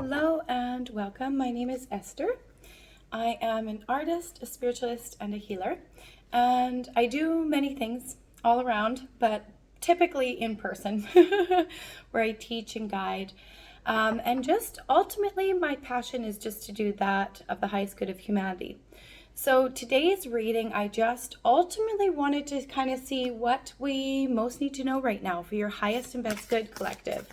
Hello and welcome. My name is Esther. I am an artist, a spiritualist, and a healer. And I do many things all around, but typically in person, where I teach and guide. And just ultimately, my passion is just to do that of the highest good of humanity. So today's reading, I just ultimately wanted to kind of see what we most need to know right now for your highest and best good collective.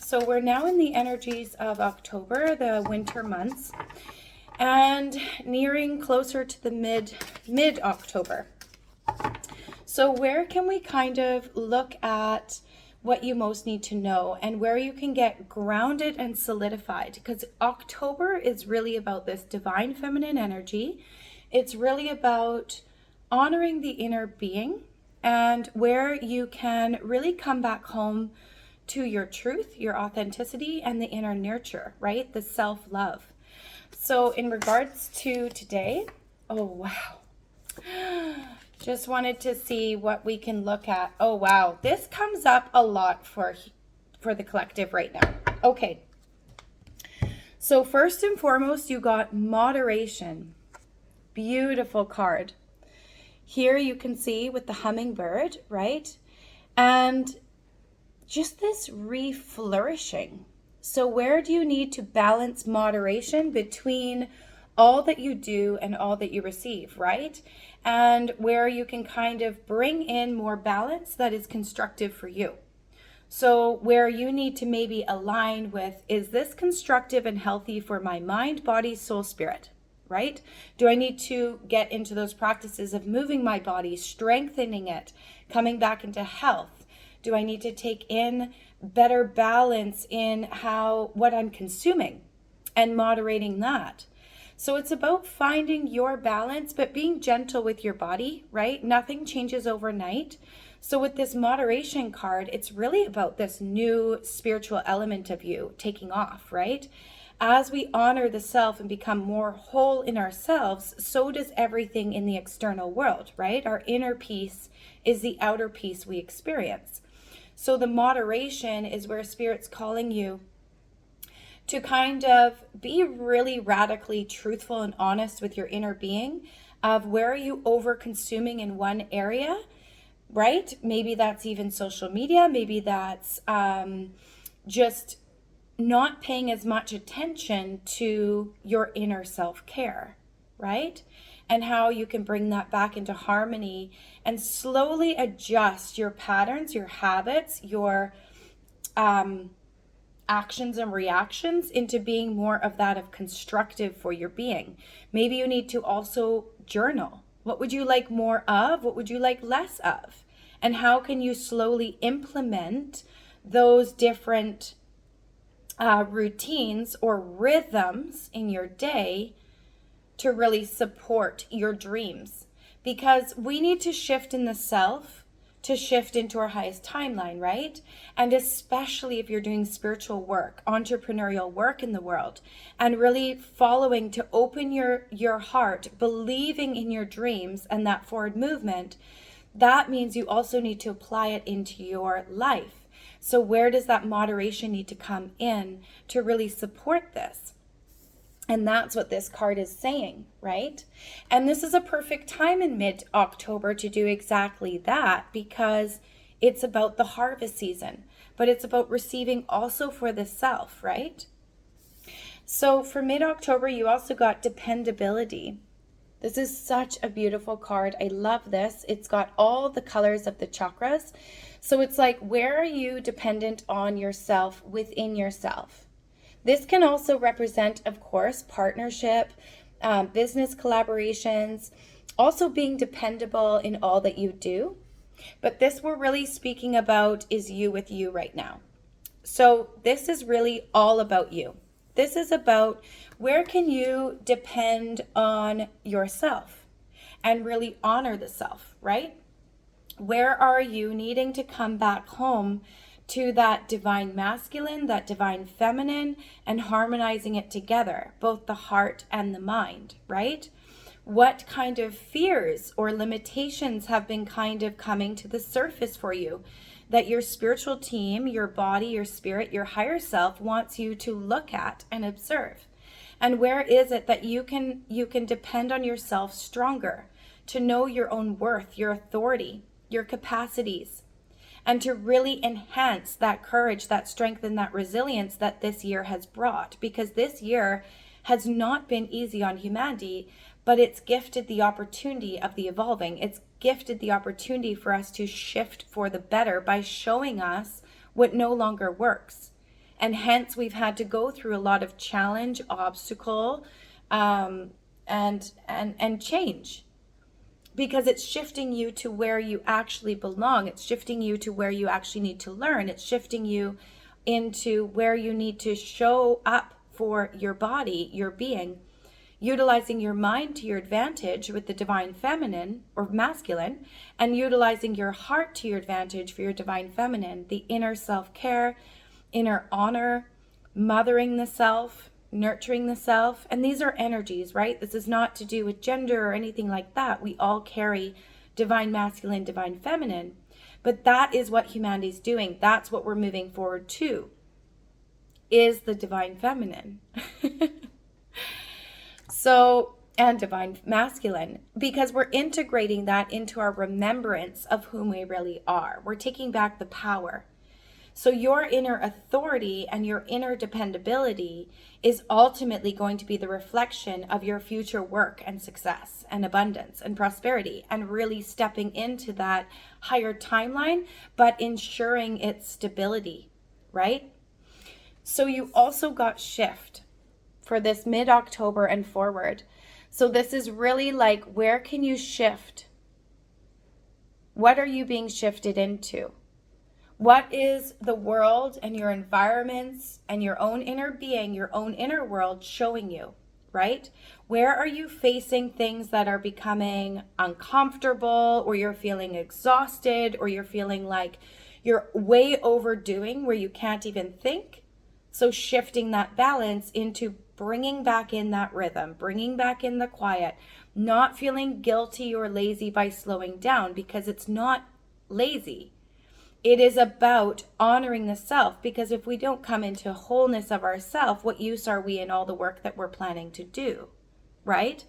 So we're now in the energies of October, the winter months, and nearing closer to the mid-October. So where can we kind of look at what you most need to know and where you can get grounded and solidified? Because October is really about this divine feminine energy. It's really about honoring the inner being and where you can really come back home to your truth, your authenticity, and the inner nurture, right? The self-love. So in regards to today, oh wow. Just wanted to see what we can look at. Oh wow, this comes up a lot for the collective right now. Okay. So first and foremost, you got moderation. Beautiful card. Here you can see with the hummingbird, right? And just this reflourishing. So where do you need to balance moderation between all that you do and all that you receive, right? And where you can kind of bring in more balance that is constructive for you. So where you need to maybe align with, is this constructive and healthy for my mind, body, soul, spirit, right? Do I need to get into those practices of moving my body, strengthening it, coming back into health? Do I need to take in better balance in what I'm consuming and moderating that? So it's about finding your balance, but being gentle with your body, right? Nothing changes overnight. So with this moderation card, it's really about this new spiritual element of you taking off, right? As we honor the self and become more whole in ourselves, so does everything in the external world, right? Our inner peace is the outer peace we experience. So the moderation is where Spirit's calling you to kind of be really radically truthful and honest with your inner being of where are you over consuming in one area, right? Maybe that's even social media. Maybe that's just not paying as much attention to your inner self-care, right? And how you can bring that back into harmony and slowly adjust your patterns, your habits, your actions and reactions into being more of that of constructive for your being. Maybe you need to also journal. What would you like more of? What would you like less of? And how can you slowly implement those different routines or rhythms in your day to really support your dreams? Because we need to shift in the self to shift into our highest timeline, right? And especially if you're doing spiritual work, entrepreneurial work in the world, and really following to open your heart, believing in your dreams and that forward movement, that means you also need to apply it into your life. So where does that moderation need to come in to really support this? And that's what this card is saying, right? And this is a perfect time in mid-October to do exactly that, because it's about the harvest season, but it's about receiving also for the self, right? So for mid-October, you also got dependability. This is such a beautiful card. I love this. It's got all the colors of the chakras. So it's like, where are you dependent on yourself within yourself? This can also represent, of course, partnership, business collaborations, also being dependable in all that you do. But this we're really speaking about is you with you right now. So this is really all about you. This is about where can you depend on yourself and really honor the self, right? Where are you needing to come back home to that divine masculine, that divine feminine, and harmonizing it together, both the heart and the mind, right? What kind of fears or limitations have been kind of coming to the surface for you? that your spiritual team, your body, your spirit, your higher self wants you to look at and observe. And where is it that you can depend on yourself stronger, to know your own worth, your authority, your capacities, and to really enhance that courage, that strength, and that resilience that this year has brought. Because this year has not been easy on humanity, but it's gifted the opportunity of the evolving. It's gifted the opportunity for us to shift for the better by showing us what no longer works. And hence we've had to go through a lot of challenge, obstacle, and change. Because it's shifting you to where you actually belong. It's shifting you to where you actually need to learn. It's shifting you into where you need to show up for your body, your being, utilizing your mind to your advantage with the divine feminine or masculine, and utilizing your heart to your advantage for your divine feminine, the inner self-care, inner honor, mothering the self, nurturing the self. And these are energies, right? This is not to do with gender or anything like that. We all carry divine masculine, divine feminine, but that is what humanity's doing. That's what we're moving forward to, is the divine feminine. So, and divine masculine, because we're integrating that into our remembrance of whom we really are. We're taking back the power. So your inner authority and your inner dependability is ultimately going to be the reflection of your future work and success and abundance and prosperity, and really stepping into that higher timeline, but ensuring its stability, right? So you also got shift for this mid-October and forward. So this is really like, where can you shift? What are you being shifted into? What is the world and your environments and your own inner being, your own inner world showing you, right? Where are you facing things that are becoming uncomfortable, or you're feeling exhausted, or you're feeling like you're way overdoing where you can't even think? So shifting that balance into bringing back in that rhythm, bringing back in the quiet, not feeling guilty or lazy by slowing down, because it's not lazy. It is about honoring the self, because if we don't come into wholeness of ourself, what use are we in all the work that we're planning to do, right?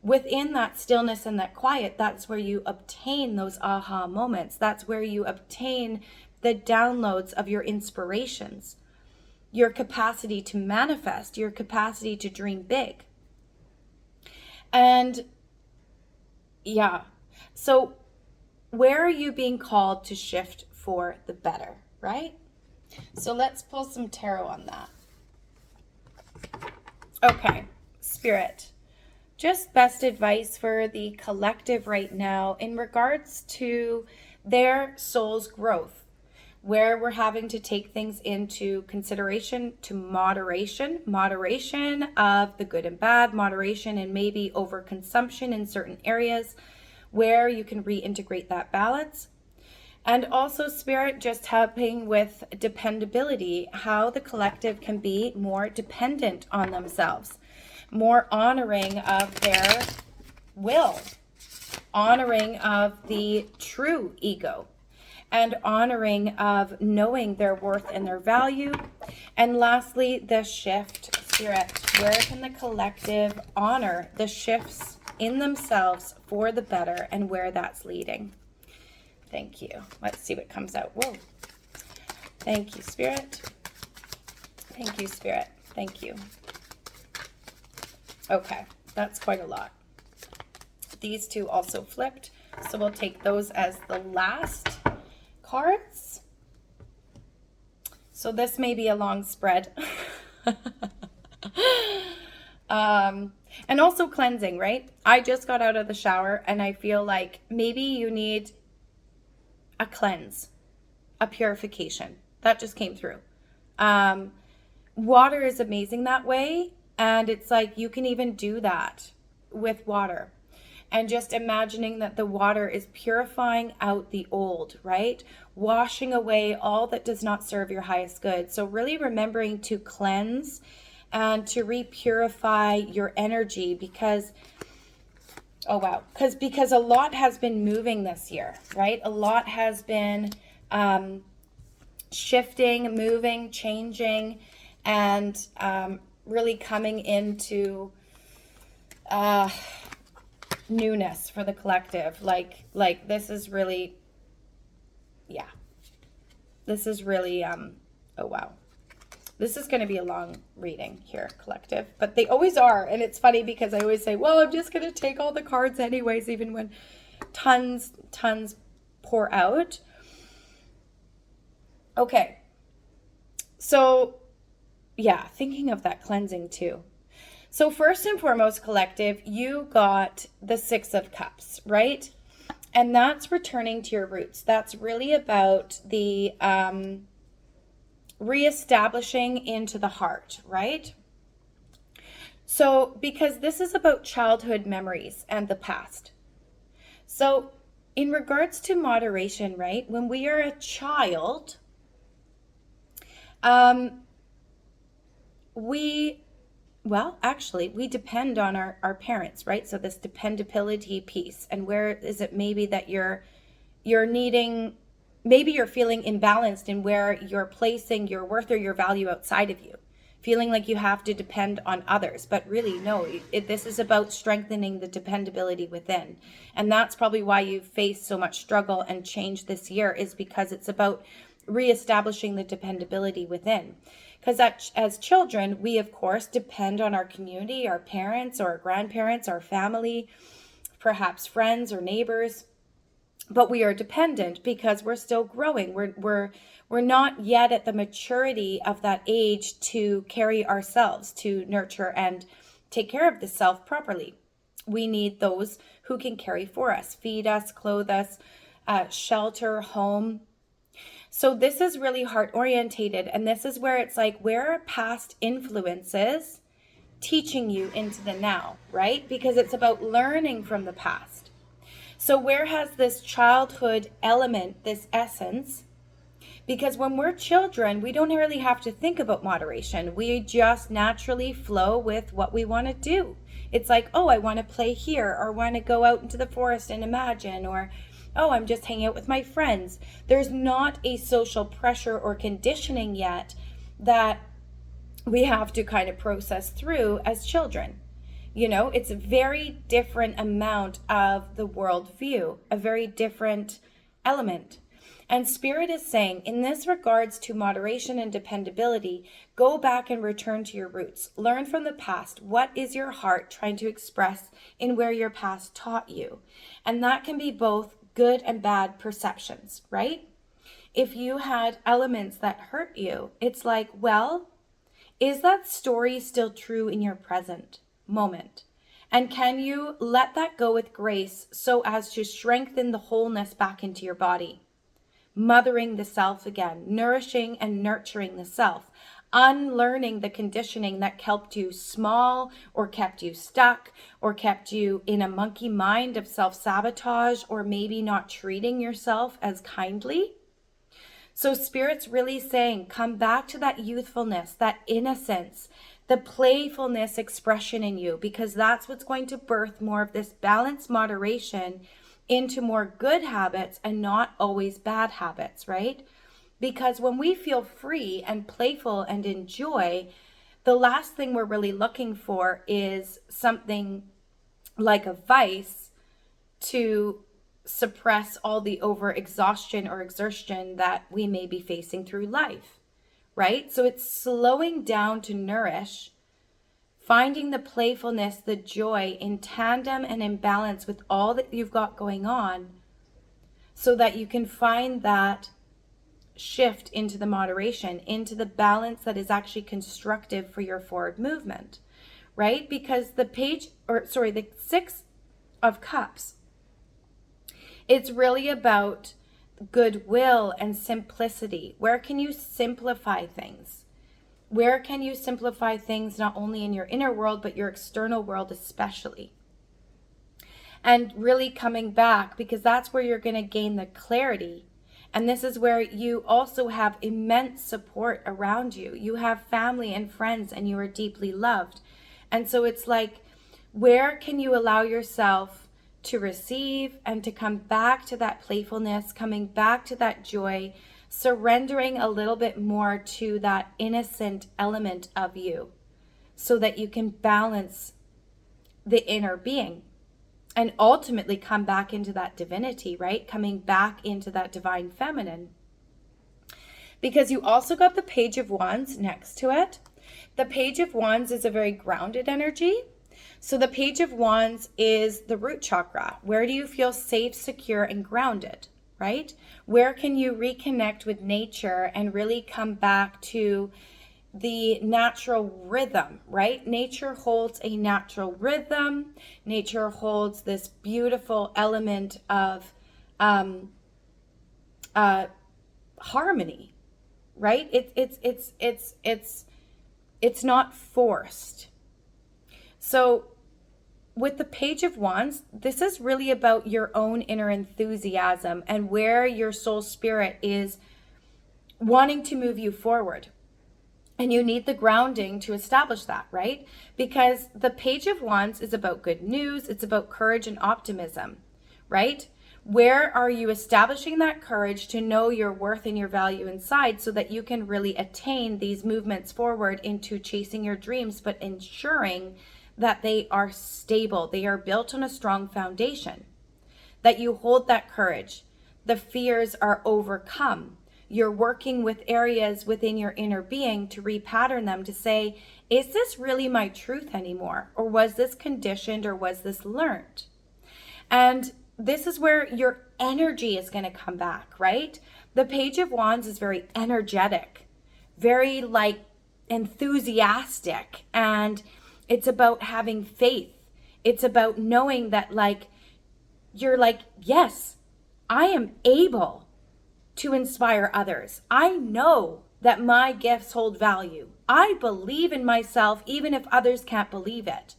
Within that stillness and that quiet, that's where you obtain those aha moments. That's where you obtain the downloads of your inspirations, your capacity to manifest, your capacity to dream big. And yeah, so where are you being called to shift for the better, right? So let's pull some tarot on that. Okay, Spirit, just best advice for the collective right now in regards to their soul's growth, where we're having to take things into consideration, to moderation of the good and bad, moderation and maybe overconsumption in certain areas, where you can reintegrate that balance. And also, Spirit, just helping with dependability, how the collective can be more dependent on themselves, more honoring of their will, honoring of the true ego, and honoring of knowing their worth and their value. And lastly, the shift, Spirit, where can the collective honor the shifts in themselves for the better, and where that's leading? Thank you. Let's see what comes out. Whoa. Thank you, Spirit. Thank you, Spirit. Thank you. Okay, that's quite a lot. These two also flipped, so we'll take those as the last cards. So this may be a long spread. And also cleansing, right? I just got out of the shower and I feel like maybe you need a cleanse, a purification. That just came through. Water is amazing that way. And it's like you can even do that with water. And just imagining that the water is purifying out the old, right? Washing away all that does not serve your highest good. So really remembering to cleanse and to re-purify your energy, because because a lot has been moving this year, right? A lot has been shifting, moving, changing, and really coming into newness for the collective. Like this is really, yeah, this is really, oh wow. This is going to be a long reading here, collective, but they always are. And it's funny because I always say, well, I'm just going to take all the cards anyways, even when tons pour out. Okay. So yeah, thinking of that cleansing too. So first and foremost, collective, you got the Six of Cups, right? And that's returning to your roots. That's really about the reestablishing into the heart, right? So because this is about childhood memories and the past. So in regards to moderation, right? When we are a child, we depend on our parents, right? So this dependability piece, and where is it maybe that you're needing, maybe you're feeling imbalanced in where you're placing your worth or your value outside of you, feeling like you have to depend on others. But really, no, this is about strengthening the dependability within. And that's probably why you've faced so much struggle and change this year, is because it's about reestablishing the dependability within. Because as children, we, of course, depend on our community, our parents or our grandparents, our family, perhaps friends or neighbors. But we are dependent because we're still growing. We're not yet at the maturity of that age to carry ourselves, to nurture and take care of the self properly. We need those who can carry for us, feed us, clothe us, shelter, home. So this is really heart orientated. And this is where it's like, where are past influences teaching you into the now, right? Because it's about learning from the past. So where has this childhood element, this essence? Because when we're children, we don't really have to think about moderation. We just naturally flow with what we want to do. It's like, oh, I want to play here, or want to go out into the forest and imagine, or oh, I'm just hanging out with my friends. There's not a social pressure or conditioning yet that we have to kind of process through as children. You know, it's a very different amount of the worldview, a very different element. And Spirit is saying, in this regards to moderation and dependability, go back and return to your roots. Learn from the past. What is your heart trying to express in where your past taught you? And that can be both good and bad perceptions, right? If you had elements that hurt you, it's like, well, is that story still true in your present moment? And can you let that go with grace so as to strengthen the wholeness back into your body? Mothering the self again, nourishing and nurturing the self, unlearning the conditioning that kept you small or kept you stuck or kept you in a monkey mind of self-sabotage, or maybe not treating yourself as kindly. So Spirit's really saying, come back to that youthfulness, that innocence, the playfulness expression in you, because that's what's going to birth more of this balanced moderation into more good habits and not always bad habits, right? Because when we feel free and playful and enjoy, the last thing we're really looking for is something like a vice to suppress all the overexhaustion or exertion that we may be facing through life, right? So it's slowing down to nourish, finding the playfulness, the joy in tandem and in balance with all that you've got going on, so that you can find that shift into the moderation, into the balance that is actually constructive for your forward movement, right? Because the Six of Cups, it's really about goodwill and simplicity. Where can you simplify things? Where can you simplify things not only in your inner world, but your external world especially? And really coming back, because that's where you're going to gain the clarity. And this is where you also have immense support around you. You have family and friends, and you are deeply loved. And so it's like, where can you allow yourself to receive, and to come back to that playfulness, coming back to that joy, surrendering a little bit more to that innocent element of you so that you can balance the inner being and ultimately come back into that divinity, right? Coming back into that divine feminine. Because you also got the Page of Wands next to it. The Page of Wands is a very grounded energy. So the Page of Wands is the root chakra. Where do you feel safe, secure, and grounded, right? Where can you reconnect with nature and really come back to the natural rhythm, right? Nature holds a natural rhythm. Nature holds this beautiful element of harmony, right? It's not forced. So with the Page of Wands, this is really about your own inner enthusiasm and where your soul spirit is wanting to move you forward. And you need the grounding to establish that, right? Because the Page of Wands is about good news. It's about courage and optimism, right? Where are you establishing that courage to know your worth and your value inside so that you can really attain these movements forward into chasing your dreams, but ensuring that they are stable. They are built on a strong foundation, that you hold that courage. The fears are overcome. You're working with areas within your inner being to repattern them to say, is this really my truth anymore? Or was this conditioned, or was this learned? And this is where your energy is going to come back, right? The Page of Wands is very energetic, very like enthusiastic, and it's about having faith. It's about knowing that like, you're like, yes, I am able to inspire others. I know that my gifts hold value. I believe in myself even if others can't believe it.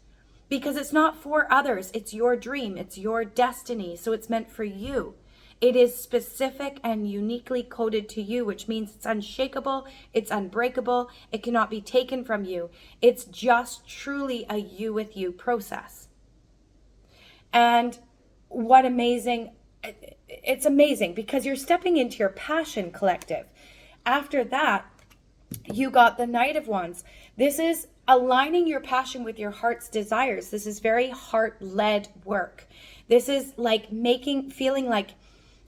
Because it's not for others, it's your dream, it's your destiny, so it's meant for you. It is specific and uniquely coded to you, which means it's unshakable, it's unbreakable, it cannot be taken from you. It's just truly a you with you process. And what amazing, it's amazing because you're stepping into your passion collective. After that, you got the Knight of Wands. This is aligning your passion with your heart's desires. This is very heart-led work. This is like feeling like,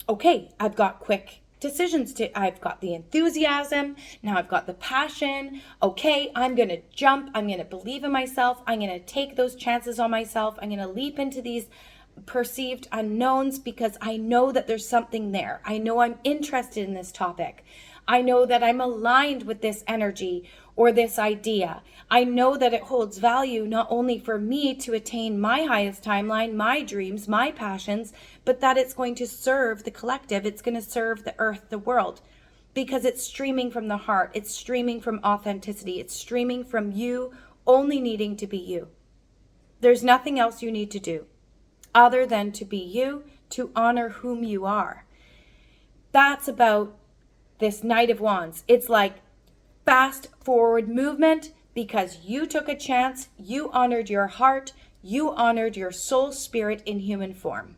okay, I've got quick decisions I've got the enthusiasm, now I've got the passion. Okay, I'm going to jump, I'm going to believe in myself, I'm going to take those chances on myself, I'm going to leap into these perceived unknowns because I know that there's something there. I know I'm interested in this topic. I know that I'm aligned with this energy or this idea. I know that it holds value not only for me to attain my highest timeline, my dreams, my passions, but that it's going to serve the collective. It's going to serve the earth, the world, because it's streaming from the heart. It's streaming from authenticity. It's streaming from you only needing to be you. There's nothing else you need to do other than to be you, to honor whom you are. That's about this Knight of Wands. It's like fast forward movement because you took a chance, you honored your heart, you honored your soul spirit in human form.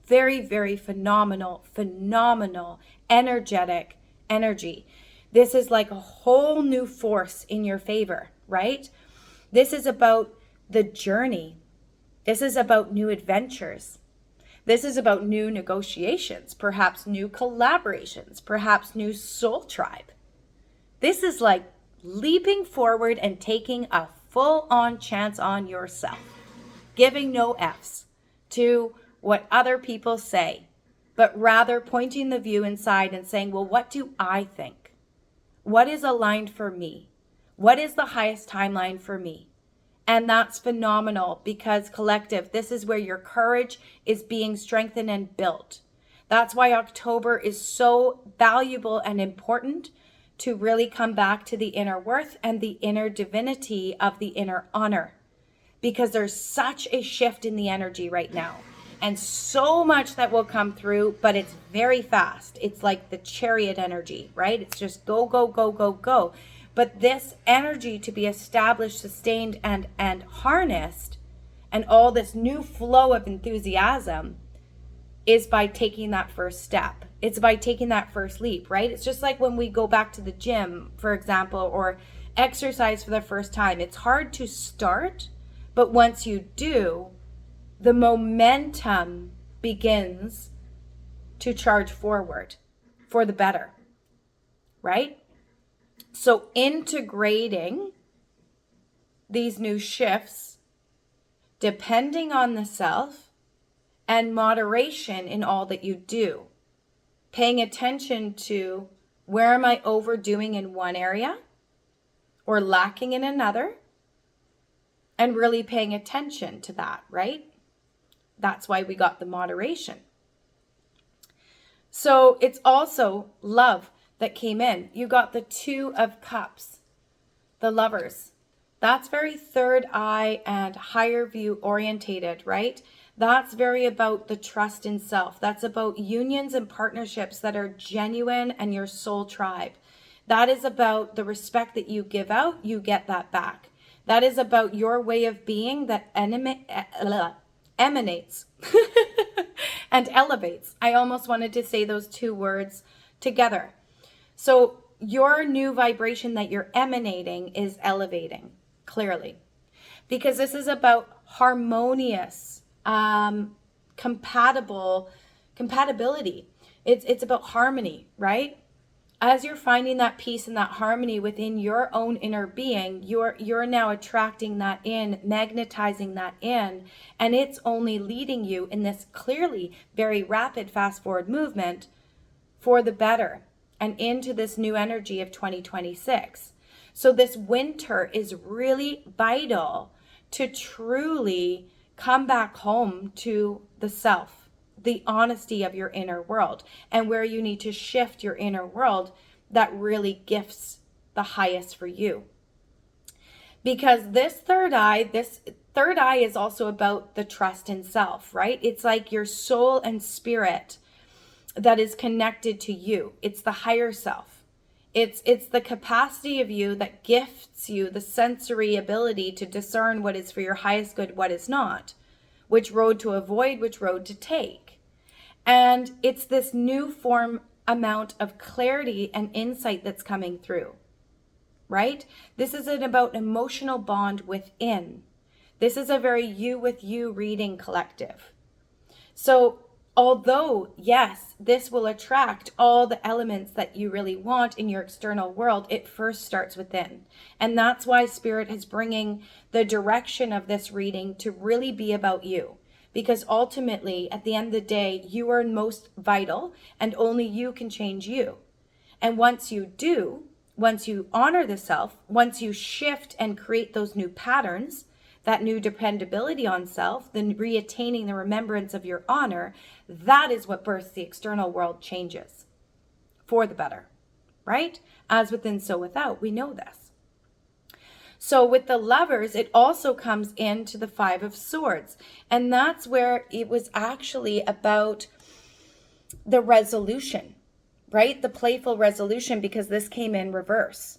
Very, very phenomenal, energetic energy. This is like a whole new force in your favor, right? This is about the journey. This is about new adventures. This is about new negotiations, perhaps new collaborations, perhaps new soul tribe. This is like leaping forward and taking a full-on chance on yourself, giving no F's to what other people say, but rather pointing the view inside and saying, well, what do I think? What is aligned for me? What is the highest timeline for me? And that's phenomenal because collective, this is where your courage is being strengthened and built. That's why October is so valuable and important to really come back to the inner worth and the inner divinity of the inner honor. Because there's such a shift in the energy right now. And so much that will come through, but it's very fast. It's like the chariot energy, right? It's just go, go, go, go, go. But this energy to be established, sustained, and harnessed and all this new flow of enthusiasm is by taking that first step. It's by taking that first leap, right? It's just like when we go back to the gym, for example, or exercise for the first time. It's hard to start, but once you do, the momentum begins to charge forward for the better, right? So integrating these new shifts, depending on the self, and moderation in all that you do. Paying attention to, where am I overdoing in one area or lacking in another? And really paying attention to that, right? That's why we got the moderation. So it's also love that came in. You got the Two of Cups, the Lovers. That's very third eye and higher view orientated, right? That's very about the trust in self. That's about unions and partnerships that are genuine and your soul tribe. That is about the respect that you give out, you get that back. That is about your way of being that emanates and elevates. I almost wanted to say those two words together. So your new vibration that you're emanating is elevating, clearly. Because this is about harmonious, compatibility. It's about harmony, right? As you're finding that peace and that harmony within your own inner being, you're now attracting that in, magnetizing that in, and it's only leading you in this clearly very rapid fast forward movement for the better and into this new energy of 2026. So this winter is really vital to truly come back home to the self, the honesty of your inner world, and where you need to shift your inner world that really gifts the highest for you. Because this third eye is also about the trust in self, right? It's like your soul and spirit that is connected to you. It's the higher self. It's the capacity of you that gifts you the sensory ability to discern what is for your highest good, what is not, which road to avoid, which road to take. And it's this new amount of clarity and insight that's coming through, right? This isn't about emotional bond within. This is a very you with you reading collective. So although, yes, this will attract all the elements that you really want in your external world, it first starts within. And that's why Spirit is bringing the direction of this reading to really be about you. Because ultimately, at the end of the day, you are most vital and only you can change you. And once you do, once you honor the self, once you shift and create those new patterns, that new dependability on self, then reattaining the remembrance of your honor, that is what births the external world changes for the better, right? As within, so without. We know this. So with the Lovers, it also comes into the Five of Swords. And that's where it was actually about the resolution, right? The playful resolution, because this came in reverse.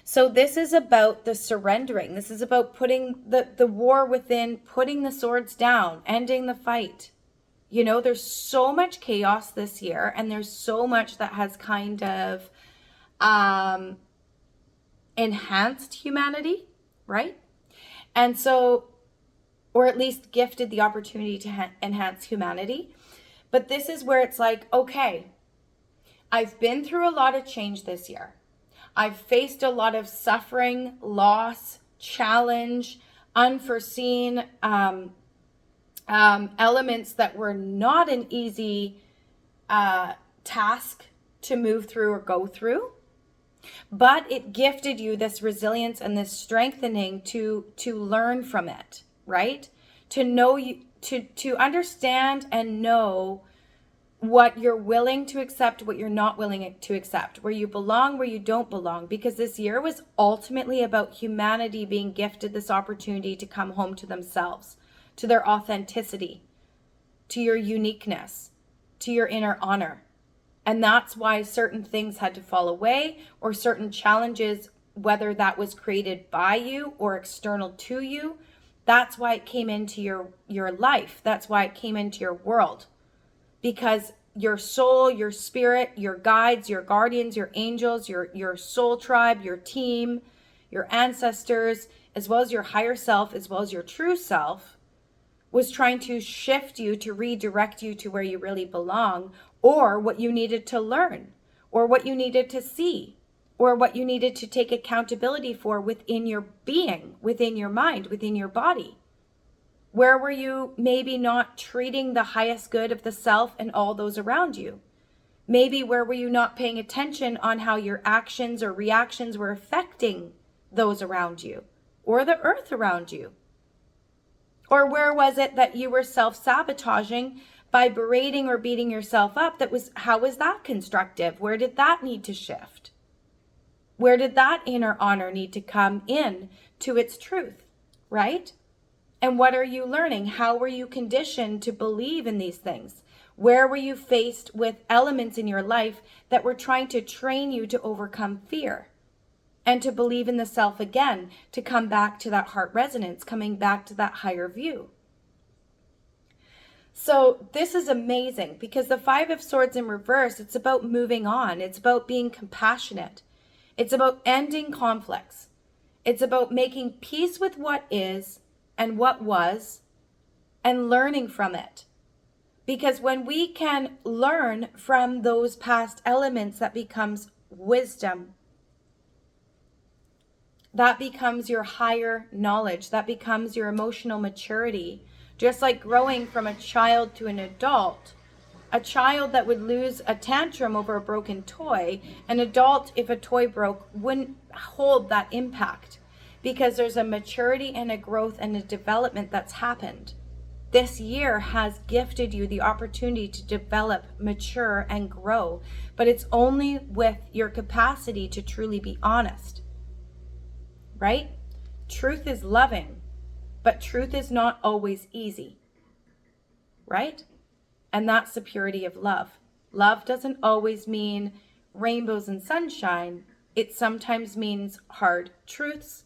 So this is about the surrendering. This is about putting the war within, putting the swords down, ending the fight. You know, there's so much chaos this year, and there's so much that has kind of enhanced humanity, right? And so, or at least gifted the opportunity to enhance humanity. But this is where it's like, okay, I've been through a lot of change this year. I've faced a lot of suffering, loss, challenge, unforeseen elements that were not an easy task to move through or go through. But it gifted you this resilience and this strengthening to learn from it, right? To know you, to understand and know what you're willing to accept, what you're not willing to accept, where you belong, where you don't belong, because this year was ultimately about humanity being gifted this opportunity to come home to themselves, to their authenticity, to your uniqueness, to your inner honor. And that's why certain things had to fall away, or certain challenges, whether that was created by you or external to you, That's why it came into your life. That's why it came into your world. Because your soul, your spirit, your guides, your guardians, your angels, your soul tribe, your team, your ancestors, as well as your higher self, as well as your true self, was trying to shift you, to redirect you to where you really belong, or what you needed to learn, or what you needed to see, or what you needed to take accountability for within your being, within your mind, within your body. Where were you maybe not treating the highest good of the self and all those around you? Maybe where were you not paying attention on how your actions or reactions were affecting those around you or the earth around you? Or where was it that you were self-sabotaging by berating or beating yourself up? How was that constructive? Where did that need to shift? Where did that inner honor need to come in to its truth, right? And what are you learning? How were you conditioned to believe in these things? Where were you faced with elements in your life that were trying to train you to overcome fear and to believe in the self again, to come back to that heart resonance, coming back to that higher view? So this is amazing because the Five of Swords in reverse, it's about moving on. It's about being compassionate. It's about ending conflicts. It's about making peace with what is and what was and learning from it. Because when we can learn from those past elements, that becomes wisdom. That becomes your higher knowledge. That becomes your emotional maturity. Just like growing from a child to an adult. A child that would lose a tantrum over a broken toy, an adult, if a toy broke, wouldn't hold that impact because there's a maturity and a growth and a development that's happened. This year has gifted you the opportunity to develop, mature, and grow, but it's only with your capacity to truly be honest, right? Truth is loving, but truth is not always easy, right? And that's the purity of love. Love doesn't always mean rainbows and sunshine. It sometimes means hard truths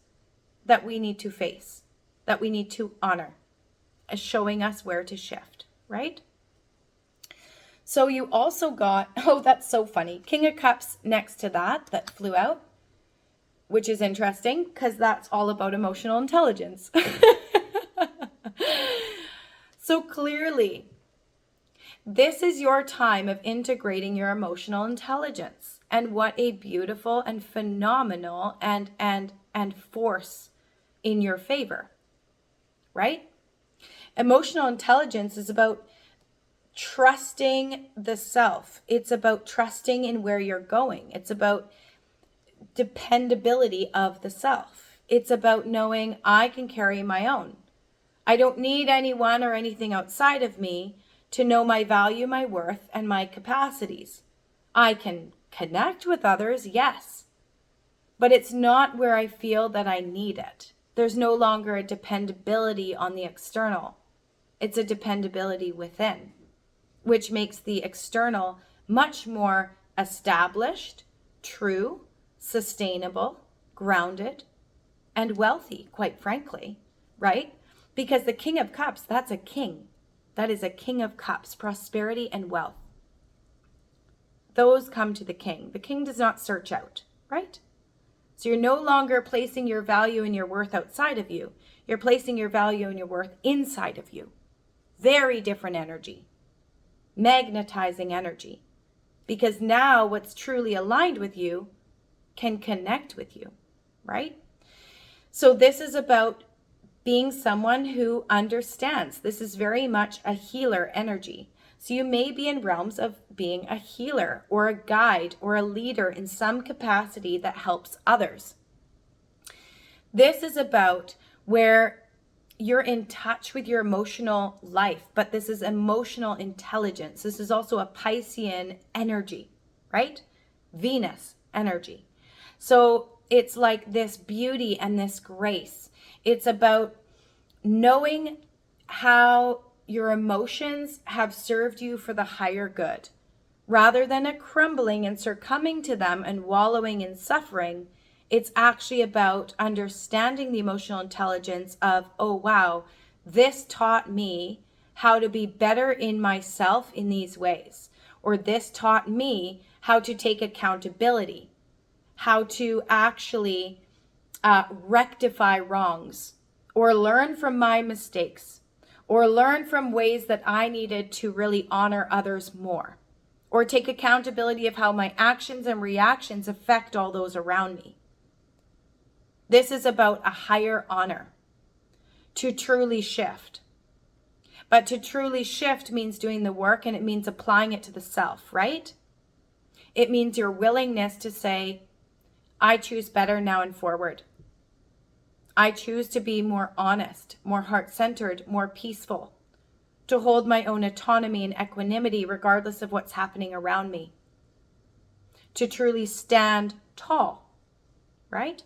that we need to face, that we need to honor, as showing us where to shift, right? So you also got, oh, that's so funny, King of Cups next to that flew out, which is interesting because that's all about emotional intelligence. So clearly, this is your time of integrating your emotional intelligence, and what a beautiful and phenomenal and force in your favor, right? Emotional intelligence is about trusting the self. It's about trusting in where you're going. It's about dependability of the self. It's about knowing I can carry my own. I don't need anyone or anything outside of me to know my value, my worth, and my capacities. I can connect with others, yes, but it's not where I feel that I need it. There's no longer a dependability on the external. It's a dependability within, which makes the external much more established, true, sustainable, grounded, and wealthy, quite frankly, right? Because the King of Cups, that's a king. That is a King of Cups, prosperity and wealth. Those come to the king. The king does not search out, right? So you're no longer placing your value and your worth outside of you. You're placing your value and your worth inside of you. Very different energy. Magnetizing energy. Because now what's truly aligned with you can connect with you, right? So this is about being someone who understands. This is very much a healer energy. So you may be in realms of being a healer or a guide or a leader in some capacity that helps others. This is about where you're in touch with your emotional life, but this is emotional intelligence. This is also a Piscean energy, right? Venus energy. So it's like this beauty and this grace. It's about knowing how your emotions have served you for the higher good, rather than a crumbling and succumbing to them and wallowing in suffering. It's actually about understanding the emotional intelligence of, oh, wow, this taught me how to be better in myself in these ways. Or this taught me how to take accountability, how to actually rectify wrongs, or learn from my mistakes, or learn from ways that I needed to really honor others more, or take accountability of how my actions and reactions affect all those around me. This is about a higher honor, to truly shift. But to truly shift means doing the work, and it means applying it to the self, right? It means your willingness to say, I choose better now and forward. I choose to be more honest, more heart-centered, more peaceful, to hold my own autonomy and equanimity regardless of what's happening around me, to truly stand tall, right?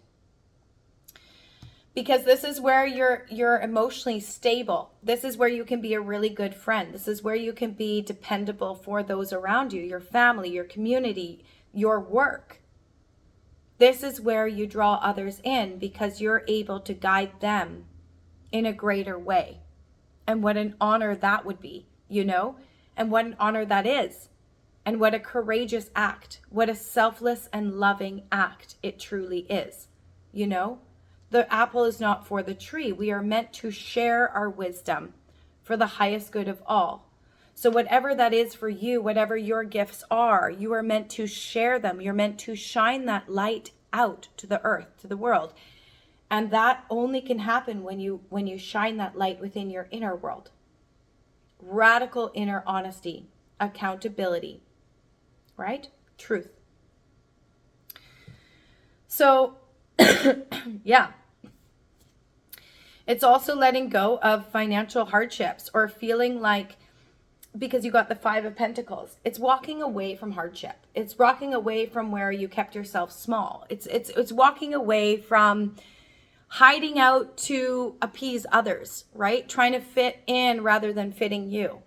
Because this is where you're emotionally stable. This is where you can be a really good friend. This is where you can be dependable for those around you, your family, your community, your work. This is where you draw others in because you're able to guide them in a greater way. And what an honor that would be, and what an honor that is. And what a courageous act, what a selfless and loving act it truly is, The apple is not for the tree. We are meant to share our wisdom for the highest good of all. So whatever that is for you, whatever your gifts are, you are meant to share them. You're meant to shine that light out to the earth, to the world. And that only can happen when you shine that light within your inner world. Radical inner honesty, accountability, right? Truth. So, yeah. It's also letting go of financial hardships or feeling like, because you got the 5 of Pentacles, it's walking away from hardship. It's walking away from where you kept yourself small. It's walking away from hiding out to appease others, right? Trying to fit in rather than fitting you.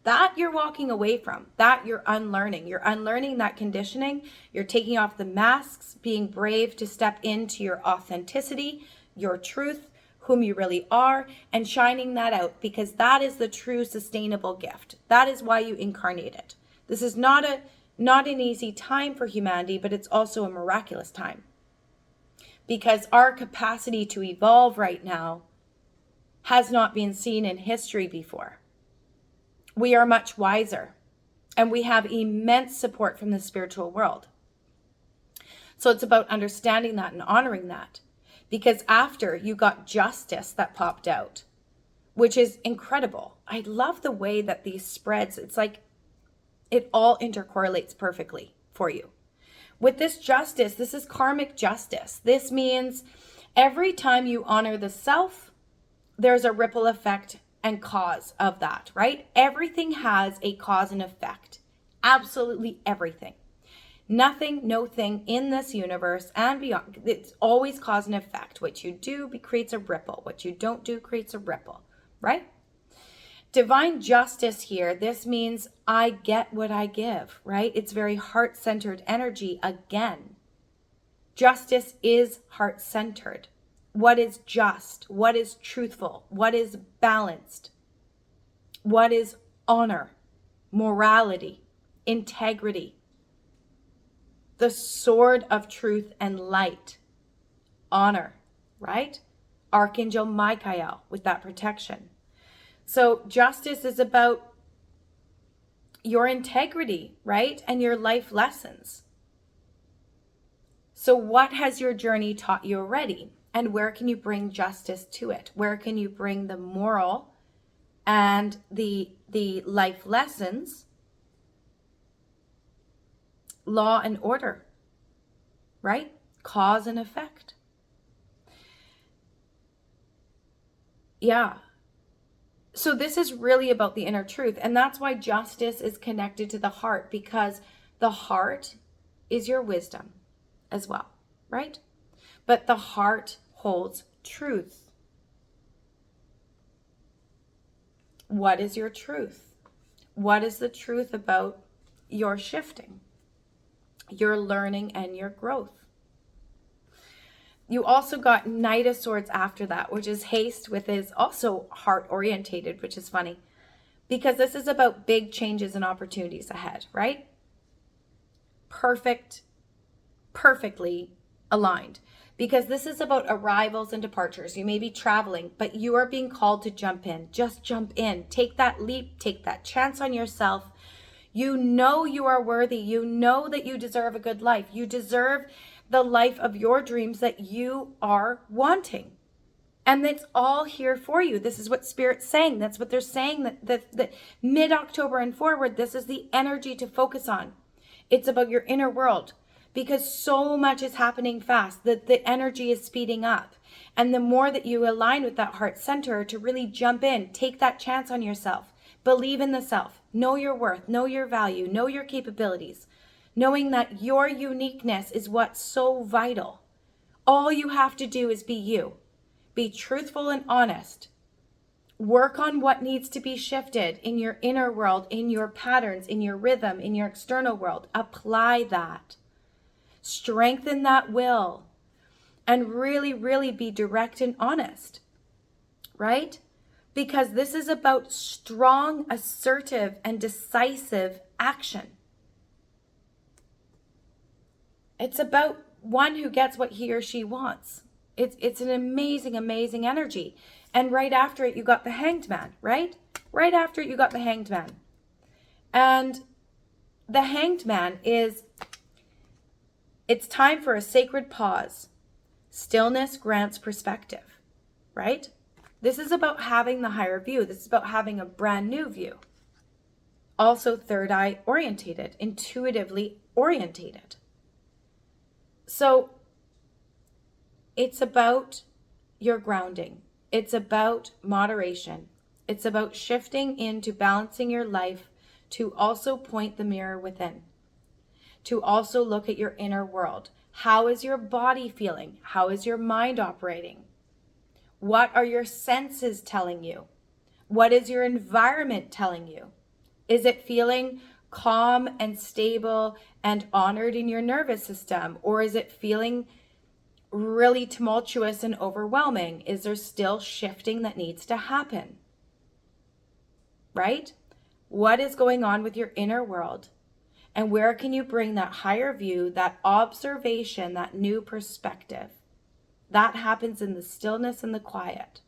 That you're walking away from. That you're unlearning. You're unlearning that conditioning. You're taking off the masks, being brave to step into your authenticity, your truth, whom you really are, and shining that out, because that is the true sustainable gift. That is why you incarnated. This is not an easy time for humanity, but it's also a miraculous time. Because our capacity to evolve right now has not been seen in history before. We are much wiser, and we have immense support from the spiritual world. So it's about understanding that and honoring that. Because after you got justice that popped out, which is incredible. I love the way that these spreads, it's like it all intercorrelates perfectly for you. With this justice, this is karmic justice. This means every time you honor the self, there's a ripple effect and cause of that, right? Everything has a cause and effect. Absolutely everything. Nothing, no thing in this universe and beyond, it's always cause and effect. What you do creates a ripple. What you don't do creates a ripple, right? Divine justice here, this means I get what I give, right? It's very heart-centered energy again. Justice is heart-centered. What is just? What is truthful? What is balanced? What is honor, morality, integrity? The sword of truth and light, honor, right? Archangel Michael with that protection. So justice is about your integrity, right? And your life lessons. So what has your journey taught you already? And where can you bring justice to it? Where can you bring the moral and the life lessons, law and order, right? Cause and effect. Yeah. So this is really about the inner truth. And that's why justice is connected to the heart, because the heart is your wisdom as well, right? But the heart holds truth. What is your truth? What is the truth about your shifting, your learning, and your growth? You also got Knight of Swords after that, which is haste, which is also heart orientated, which is funny because this is about big changes and opportunities ahead, right? Perfectly aligned, because this is about arrivals and departures. You may be traveling, but you are being called to jump in. Just jump in. Take that leap. Take that chance on yourself. You know you are worthy. You know that you deserve a good life. You deserve the life of your dreams that you are wanting. And it's all here for you. This is what Spirit's saying. That's what they're saying, that mid-October and forward, this is the energy to focus on. It's about your inner world, because so much is happening fast, that the energy is speeding up. And the more that you align with that heart center to really jump in, take that chance on yourself, believe in the self, know your worth, know your value, know your capabilities, knowing that your uniqueness is what's so vital. All you have to do is be you. Be truthful and honest. Work on what needs to be shifted in your inner world, in your patterns, in your rhythm, in your external world. Apply that. Strengthen that will. And really, really be direct and honest. Right? Because this is about strong, assertive, and decisive action. It's about one who gets what he or she wants. It's an amazing, amazing energy. And right after it, you got the Hanged Man, right? Right after it, you got the Hanged Man. And the Hanged Man is, it's time for a sacred pause. Stillness grants perspective, right? This is about having the higher view. This is about having a brand new view. Also third eye orientated, intuitively orientated. So it's about your grounding. It's about moderation. It's about shifting into balancing your life to also point the mirror within, to also look at your inner world. How is your body feeling? How is your mind operating? What are your senses telling you? What is your environment telling you? Is it feeling calm and stable and honored in your nervous system? Or is it feeling really tumultuous and overwhelming? Is there still shifting that needs to happen? Right? What is going on with your inner world? And where can you bring that higher view, that observation, that new perspective? That happens in the stillness and the quiet.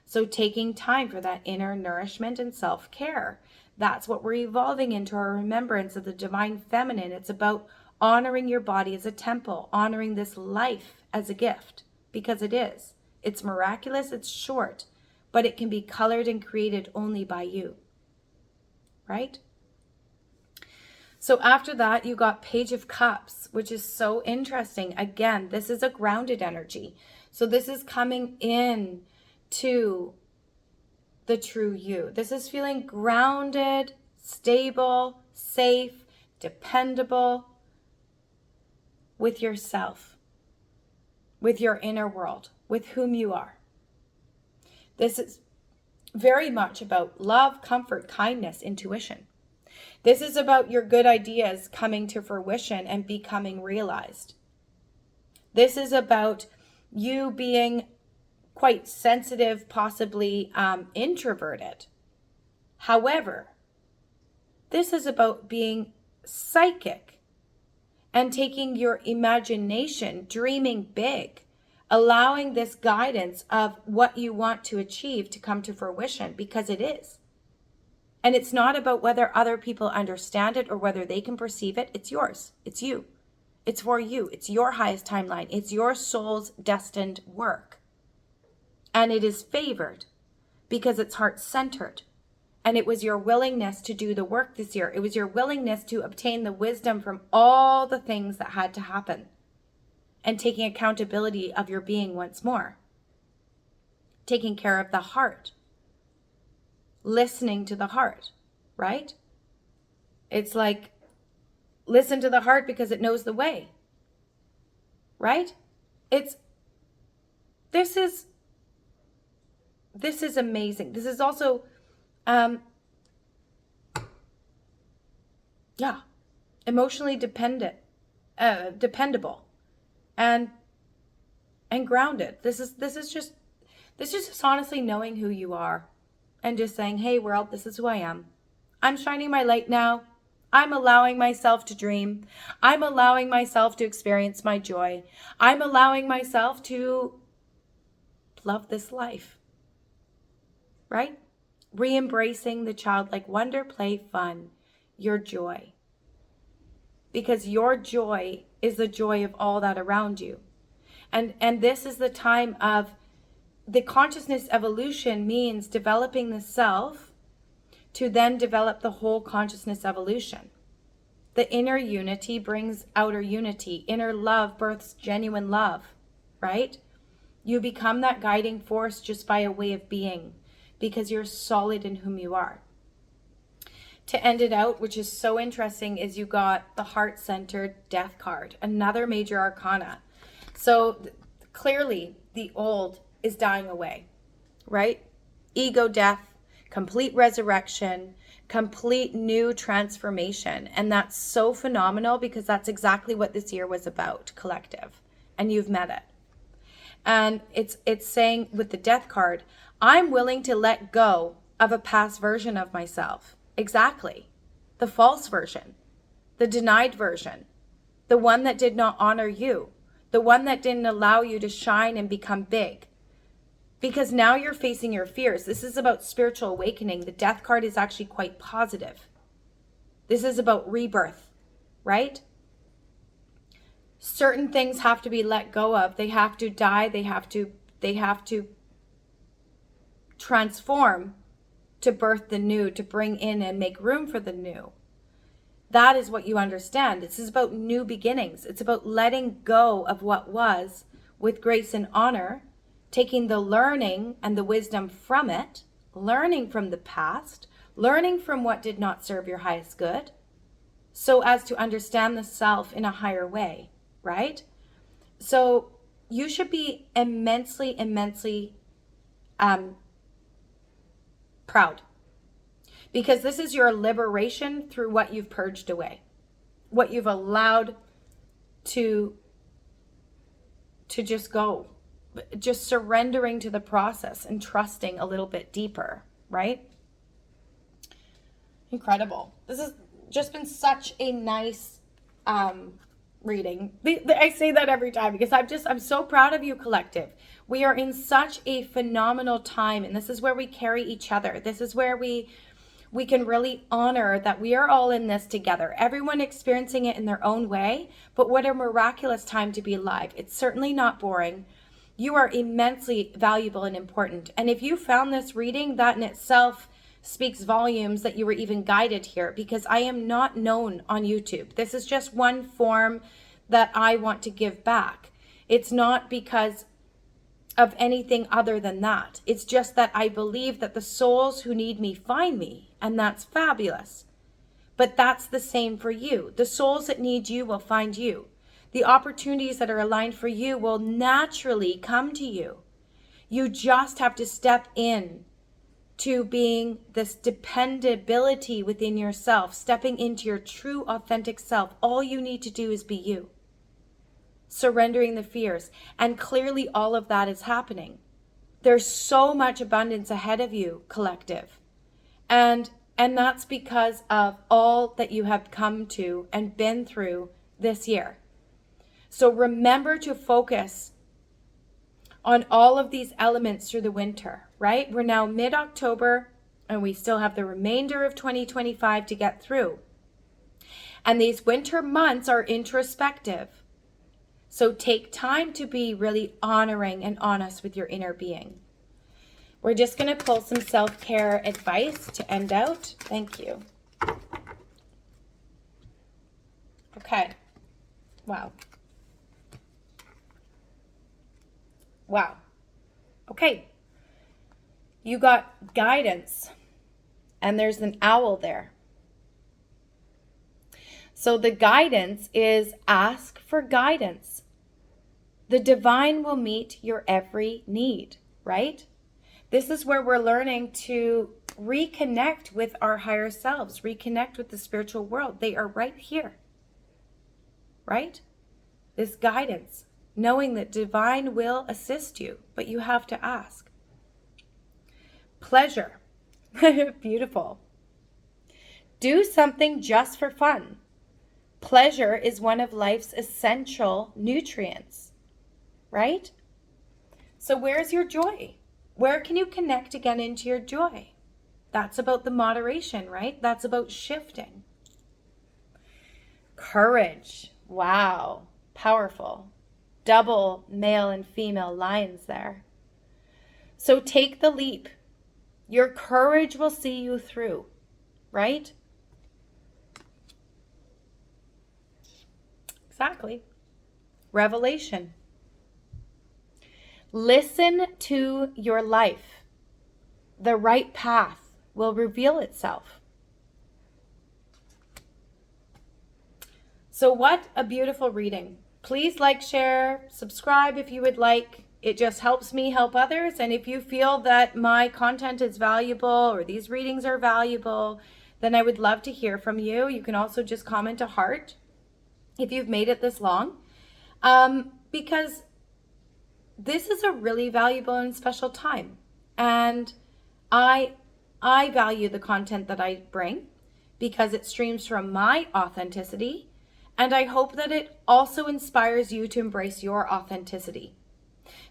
So taking time for that inner nourishment and self-care. That's what we're evolving into, our remembrance of the divine feminine. It's about honoring your body as a temple, honoring this life as a gift, because it is. It's miraculous, it's short, but it can be colored and created only by you, right? So after that, you got Page of Cups, which is so interesting. Again, this is a grounded energy. So this is coming in to the true you. This is feeling grounded, stable, safe, dependable with yourself, with your inner world, with whom you are. This is very much about love, comfort, kindness, intuition. This is about your good ideas coming to fruition and becoming realized. This is about you being quite sensitive, possibly introverted. However, this is about being psychic and taking your imagination, dreaming big, allowing this guidance of what you want to achieve to come to fruition, because it is. And it's not about whether other people understand it or whether they can perceive it. It's yours. It's you. It's for you. It's your highest timeline. It's your soul's destined work. And it is favored because it's heart-centered. And it was your willingness to do the work this year. It was your willingness to obtain the wisdom from all the things that had to happen. And taking accountability of your being once more. Taking care of the heart. Listening to the heart, right? It's like, listen to the heart because it knows the way, right? This is amazing. This is also, emotionally dependable. And and grounded. This is just honestly knowing who you are and just saying, hey world, this is who I am. I'm shining my light now. I'm allowing myself to dream. I'm allowing myself to experience my joy. I'm allowing myself to love this life, right? Re-embracing the childlike wonder, play, fun, your joy. Because your joy is the joy of all that around you. And this is the time of the consciousness evolution means developing the self to then develop the whole consciousness evolution. The inner unity brings outer unity. Inner love births genuine love, right? You become that guiding force just by a way of being because you're solid in whom you are. To end it out, which is so interesting, is you got the heart-centered death card, another major arcana. So clearly the old is dying away, right? Ego death, complete resurrection, complete new transformation. And that's so phenomenal because that's exactly what this year was about, collective. And you've met it. And it's saying with the death card, I'm willing to let go of a past version of myself. Exactly. The false version, the denied version, the one that did not honor you, the one that didn't allow you to shine and become big. Because now you're facing your fears. This is about spiritual awakening. The death card is actually quite positive. This is about rebirth, right? Certain things have to be let go of. They have to die. They have to transform to birth the new, to bring in and make room for the new. That is what you understand. This is about new beginnings. It's about letting go of what was with grace and honor, taking the learning and the wisdom from it, learning from the past, learning from what did not serve your highest good, so as to understand the self in a higher way, right? So you should be immensely, immensely proud, because this is your liberation through what you've purged away, what you've allowed to just go, just surrendering to the process and trusting a little bit deeper, right? Incredible. This has just been such a nice reading. I say that every time because I'm so proud of you, collective. We are in such a phenomenal time, and this is where we carry each other. This is where we can really honor that we are all in this together. Everyone experiencing it in their own way, but what a miraculous time to be alive. It's certainly not boring. You are immensely valuable and important. And if you found this reading, that in itself speaks volumes that you were even guided here, because I am not known on YouTube. This is just one form that I want to give back. It's not because of anything other than that. It's just that I believe that the souls who need me find me, and that's fabulous. But that's the same for you. The souls that need you will find you. The opportunities that are aligned for you will naturally come to you. You just have to step in to being this dependability within yourself, stepping into your true authentic self. All you need to do is be you. Surrendering the fears. And clearly all of that is happening. There's so much abundance ahead of you, collective. And that's because of all that you have come to and been through this year. So remember to focus on all of these elements through the winter, right? We're now mid-October and we still have the remainder of 2025 to get through. And these winter months are introspective. So take time to be really honoring and honest with your inner being. We're just going to pull some self-care advice to end out. Thank you. Okay. Wow. Wow. Okay. You got guidance, and there's an owl there. So the guidance is ask for guidance. The divine will meet your every need, right? This is where we're learning to reconnect with our higher selves, reconnect with the spiritual world. They are right here, right? This guidance. knowing that divine will assist you, but you have to ask. Pleasure. Beautiful. Do something just for fun. Pleasure is one of life's essential nutrients, right? So where's your joy? Where can you connect again into your joy? That's about the moderation, right? That's about shifting. Courage. Wow. Powerful. Double male and female lines there. So take the leap. Your courage will see you through, right? Exactly. Revelation. Listen to your life. The right path will reveal itself. So what a beautiful reading. Please like, share, subscribe if you would like. It just helps me help others. And if you feel that my content is valuable or these readings are valuable, then I would love to hear from you. You can also just comment a heart if you've made it this long. Because this is a really valuable and special time. And I value the content that I bring because it streams from my authenticity. And I hope that it also inspires you to embrace your authenticity.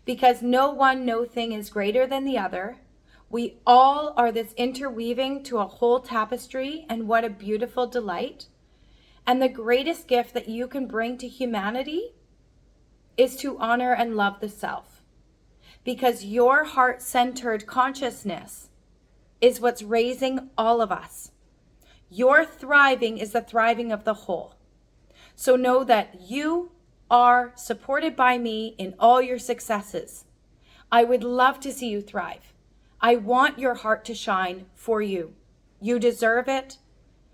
Because no one, no thing is greater than the other. We all are this interweaving to a whole tapestry, and what a beautiful delight. And the greatest gift that you can bring to humanity is to honor and love the self. Because your heart-centered consciousness is what's raising all of us. Your thriving is the thriving of the whole. So know that you are supported by me in all your successes. I would love to see you thrive. I want your heart to shine for you. You deserve it.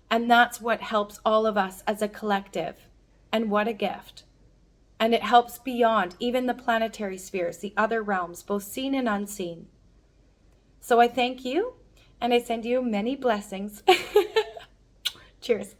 And that's what helps all of us as a collective. And what a gift. And it helps beyond even the planetary spheres, the other realms, both seen and unseen. So I thank you, and I send you many blessings. Cheers.